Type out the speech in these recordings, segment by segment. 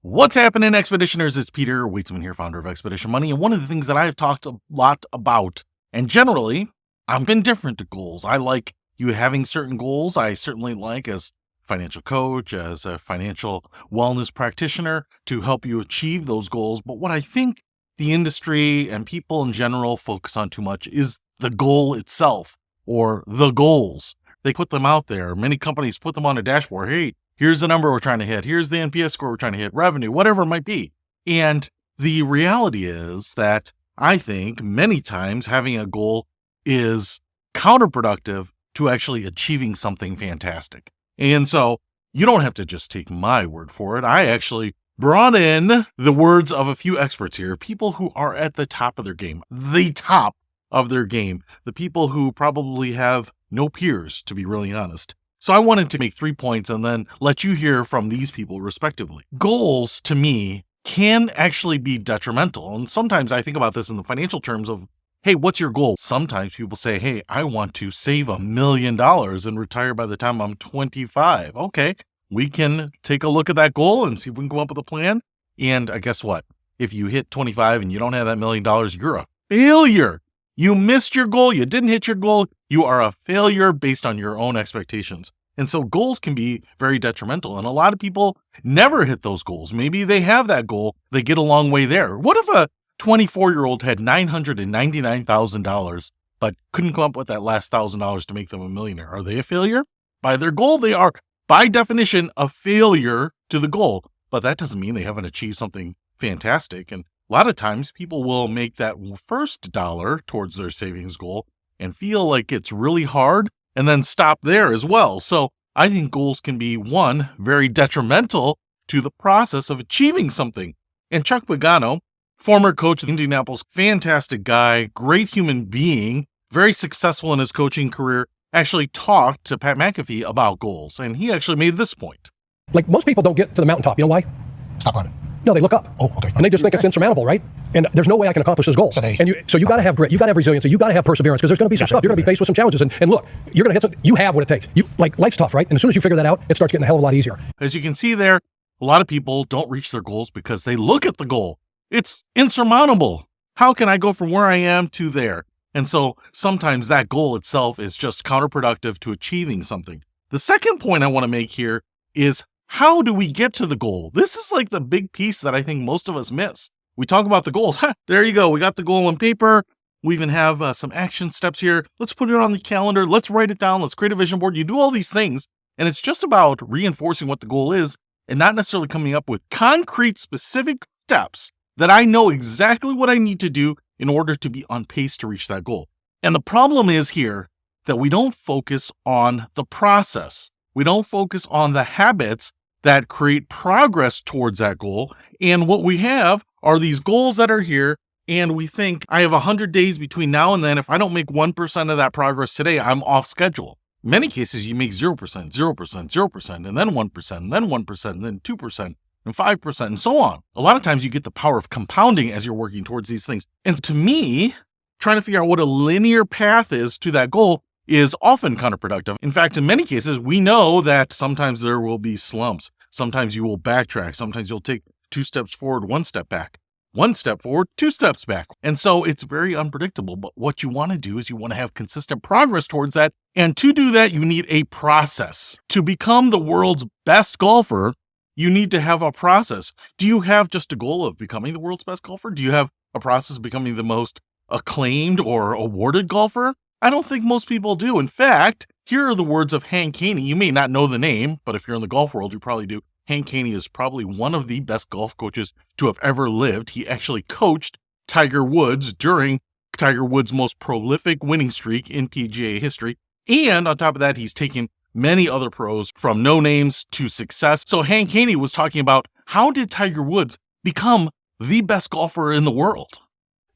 What's happening, Expeditioners? It's Peter Waitzman here, founder of Expedition Money. And one of the things that I've talked a lot about, and generally, I'm indifferent to goals. I like you having certain goals. I certainly like, as a financial coach, as a financial wellness practitioner, to help you achieve those goals. But what I think the industry and people in general focus on too much is the goal itself, or the goals. They put them out there. Many companies put them on a dashboard. Hey, here's the number we're trying to hit. Here's the NPS score we're trying to hit, revenue, whatever it might be. And the reality is that I think many times having a goal is counterproductive to actually achieving something fantastic. And so you don't have to just take my word for it. I actually brought in the words of a few experts here, people who are at the top of their game, the people who probably have no peers, to be really honest. So I wanted to make 3 points and then let you hear from these people respectively. Goals, to me, can actually be detrimental. And sometimes I think about this in the financial terms of, hey, what's your goal? Sometimes people say, hey, I want to save $1 million and retire by the time I'm 25. Okay, we can take a look at that goal and see if we can come up with a plan. And guess what? If you hit 25 and you don't have that $1 million, you're a failure. You missed your goal. You didn't hit your goal. You are a failure based on your own expectations. And so goals can be very detrimental. And a lot of people never hit those goals. Maybe they have that goal. They get a long way there. What if a 24-year-old had $999,000, but couldn't come up with that last $1,000 to make them a millionaire? Are they a failure? By their goal, they are, by definition, a failure to the goal. But that doesn't mean they haven't achieved something fantastic. And a lot of times people will make that first dollar towards their savings goal and feel like it's really hard and then stop there as well. So I think goals can be, one, very detrimental to the process of achieving something. And Chuck Pagano, former coach of Indianapolis, fantastic guy, great human being, very successful in his coaching career, actually talked to Pat McAfee about goals. And he actually made this point. Like, most people don't get to the mountaintop. You know why? Stop on it. No, they look up. Oh, okay. And they just think it's insurmountable, right? And there's no way I can accomplish this goal. So you got to have grit. You got to have resiliency. You got to have perseverance, because there's going to be some stuff. You're going to be faced with some challenges. And look, you're going to hit some. You have what it takes. Life's tough, right? And as soon as you figure that out, it starts getting a hell of a lot easier. As you can see there, a lot of people don't reach their goals because they look at the goal. It's insurmountable. How can I go from where I am to there? And so sometimes that goal itself is just counterproductive to achieving something. The second point I want to make here is, how do we get to the goal? This is like the big piece that I think most of us miss. We talk about the goals. There you go. We got the goal on paper. We even have some action steps here. Let's put it on the calendar. Let's write it down. Let's create a vision board. You do all these things, and it's just about reinforcing what the goal is and not necessarily coming up with concrete, specific steps that I know exactly what I need to do in order to be on pace to reach that goal. And the problem is here that we don't focus on the process. We don't focus on the habits that create progress towards that goal. And what we have are these goals that are here, and we think, I have 100 days between now and then. If I don't make 1% of that progress today, I'm off schedule. In many cases, you make 0%, 0%, 0%, and then 1%, and then 1%, and then 2%, and 5%, and so on. A lot of times you get the power of compounding as you're working towards these things. And to me, trying to figure out what a linear path is to that goal is often counterproductive. In fact, in many cases, we know that sometimes there will be slumps. Sometimes you will backtrack. Sometimes you'll take 2 steps forward, 1 step back. 1 step forward, 2 steps back. And so it's very unpredictable. But what you want to do is you want to have consistent progress towards that. And to do that, you need a process. To become the world's best golfer, you need to have a process. Do you have just a goal of becoming the world's best golfer? Do you have a process of becoming the most acclaimed or awarded golfer? I don't think most people do. In fact, here are the words of Hank Haney. You may not know the name, but if you're in the golf world, you probably do. Hank Haney is probably one of the best golf coaches to have ever lived. He actually coached Tiger Woods during Tiger Woods' most prolific winning streak in PGA history. And on top of that, he's taken many other pros from no names to success. So Hank Haney was talking about, how did Tiger Woods become the best golfer in the world?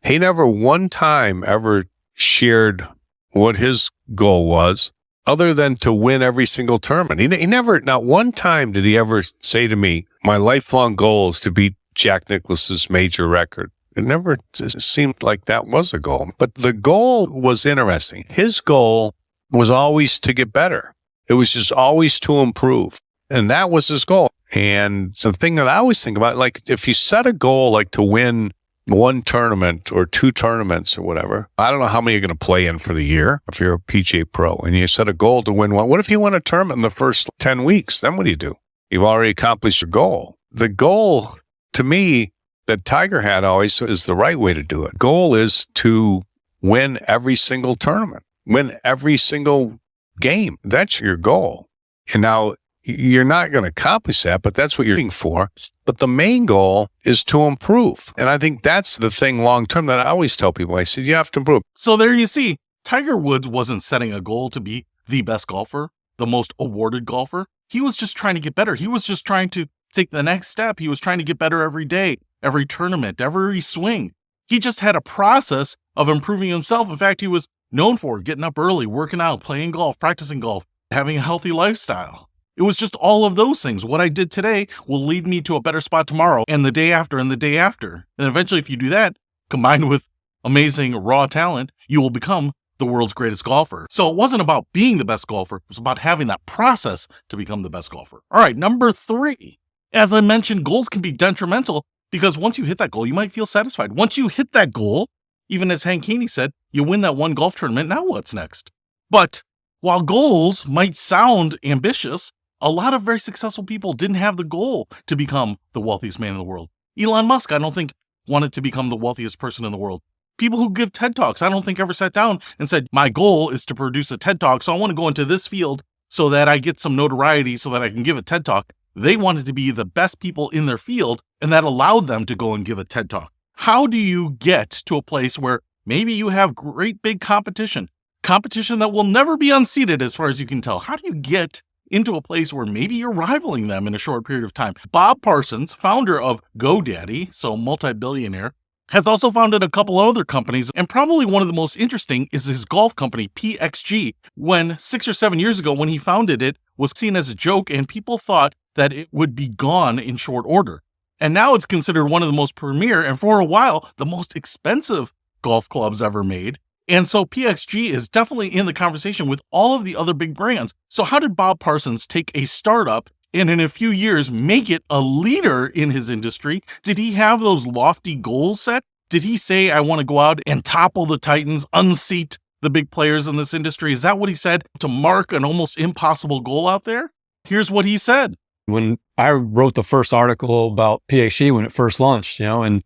He never one time ever shared what his goal was, other than to win every single tournament. He never, not one time did he ever say to me, my lifelong goal is to beat Jack Nicklaus's major record. It never seemed like that was a goal. But the goal was interesting. His goal was always to get better. It was just always to improve. And that was his goal. And so the thing that I always think about, like if you set a goal like to win one tournament or two tournaments or whatever, I don't know how many you're going to play in for the year if you're a PGA pro, and you set a goal to win one. What if you win a tournament in the first 10 weeks? Then what do? You've already accomplished your goal. The goal, to me, that Tiger had always is the right way to do it. Goal is to win every single tournament, win every single game. That's your goal. And now you're not going to accomplish that, but that's what you're aiming for. But the main goal is to improve. And I think that's the thing long term that I always tell people. I said, you have to improve. So there you see, Tiger Woods wasn't setting a goal to be the best golfer, the most awarded golfer. He was just trying to get better. He was just trying to take the next step. He was trying to get better every day, every tournament, every swing. He just had a process of improving himself. In fact, he was known for getting up early, working out, playing golf, practicing golf, having a healthy lifestyle. It was just all of those things. What I did today will lead me to a better spot tomorrow and the day after and the day after. And eventually, if you do that, combined with amazing raw talent, you will become the world's greatest golfer. So it wasn't about being the best golfer. It was about having that process to become the best golfer. All right, number 3. As I mentioned, goals can be detrimental because once you hit that goal, you might feel satisfied. Once you hit that goal, even as Hank Haney said, you win that one golf tournament. Now what's next? But while goals might sound ambitious, a lot of very successful people didn't have the goal to become the wealthiest man in the world. Elon Musk, I don't think, wanted to become the wealthiest person in the world. People who give TED Talks, I don't think ever sat down and said, my goal is to produce a TED Talk, so I want to go into this field so that I get some notoriety so that I can give a TED Talk. They wanted to be the best people in their field, and that allowed them to go and give a TED Talk. How do you get to a place where maybe you have great big competition that will never be unseated as far as you can tell? How do you get into a place where maybe you're rivaling them in a short period of time? Bob Parsons, founder of GoDaddy, so multi-billionaire, has also founded a couple other companies, and probably one of the most interesting is his golf company, PXG. When 6 or 7 years ago, when he founded it, was seen as a joke, and people thought that it would be gone in short order. And now it's considered one of the most premier, and for a while, the most expensive golf clubs ever made. And so PXG is definitely in the conversation with all of the other big brands. So how did Bob Parsons take a startup and in a few years make it a leader in his industry? Did he have those lofty goals set? Did he say, I want to go out and topple the titans, unseat the big players in this industry? Is that what he said to mark an almost impossible goal out there? Here's what he said. When I wrote the first article about PXG when it first launched, and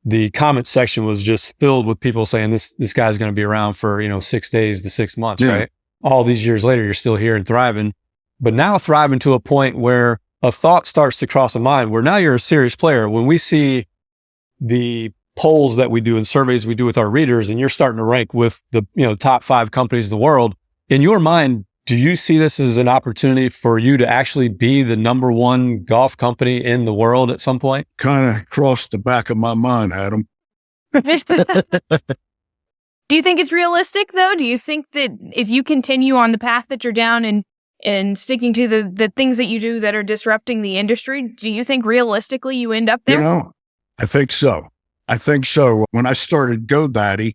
the comment section was just filled with people saying this guy's going to be around for, 6 days to 6 months, right? All these years later, you're still here and thriving, but now thriving to a point where a thought starts to cross a mind where now you're a serious player. When we see the polls that we do and surveys we do with our readers, and you're starting to rank with the, top 5 companies in the world, in your mind, do you see this as an opportunity for you to actually be the number 1 golf company in the world at some point? Kind of crossed the back of my mind, Adam. Do you think it's realistic, though? Do you think that if you continue on the path that you're down and sticking to the things that you do that are disrupting the industry, do you think realistically you end up there? I think so. When I started GoDaddy,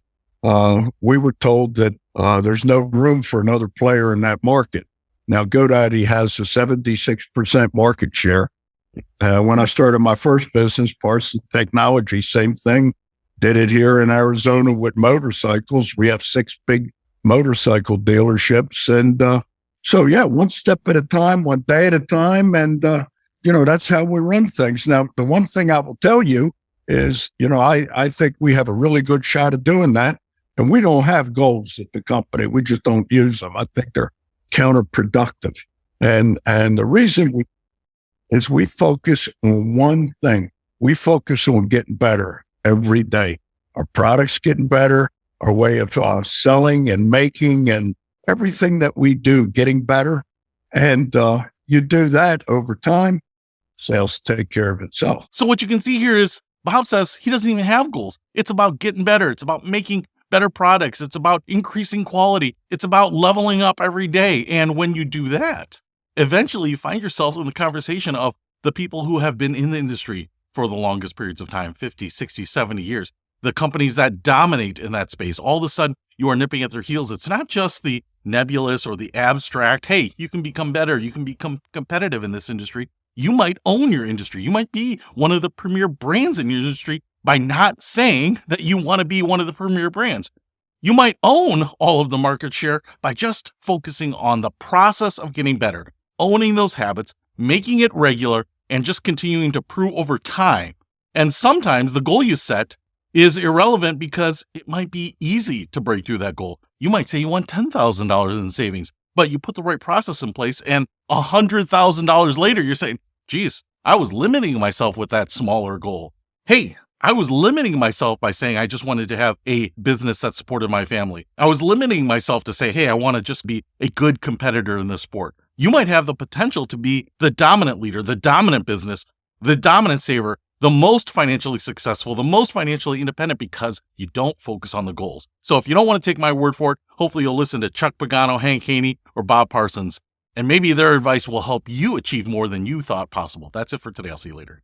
we were told that there's no room for another player in that market. Now, GoDaddy has a 76% market share. When I started my first business, Parsons Technology, same thing. Did it here in Arizona with motorcycles. We have 6 big motorcycle dealerships. And one step at a time, one day at a time. And, that's how we run things. Now, the one thing I will tell you is, I think we have a really good shot of doing that. And we don't have goals at the company. We just don't use them. I think they're counterproductive. And the reason is we focus on one thing. We focus on getting better every day. Our products getting better, our way of selling and making and everything that we do getting better. And you do that over time, sales take care of itself. So what you can see here is Bob says he doesn't even have goals. It's about getting better. It's about making better products. It's about increasing quality. It's about leveling up every day. And when you do that, eventually you find yourself in the conversation of the people who have been in the industry for the longest periods of time, 50, 60, 70 years, the companies that dominate in that space. All of a sudden, you are nipping at their heels. It's not just the nebulous or the abstract, hey, you can become better, you can become competitive in this industry. You might own your industry. You might be one of the premier brands in your industry by not saying that you want to be one of the premier brands. You might own all of the market share by just focusing on the process of getting better, owning those habits, making it regular, and just continuing to prove over time. And sometimes the goal you set is irrelevant because it might be easy to break through that goal. You might say you want $10,000 in savings, but you put the right process in place, and $100,000 later, you're saying, geez, I was limiting myself with that smaller goal. Hey, I was limiting myself by saying I just wanted to have a business that supported my family. I was limiting myself to say, hey, I want to just be a good competitor in this sport. You might have the potential to be the dominant leader, the dominant business, the dominant saver, the most financially successful, the most financially independent because you don't focus on the goals. So if you don't want to take my word for it, hopefully you'll listen to Chuck Pagano, Hank Haney, or Bob Parsons, and maybe their advice will help you achieve more than you thought possible. That's it for today. I'll see you later.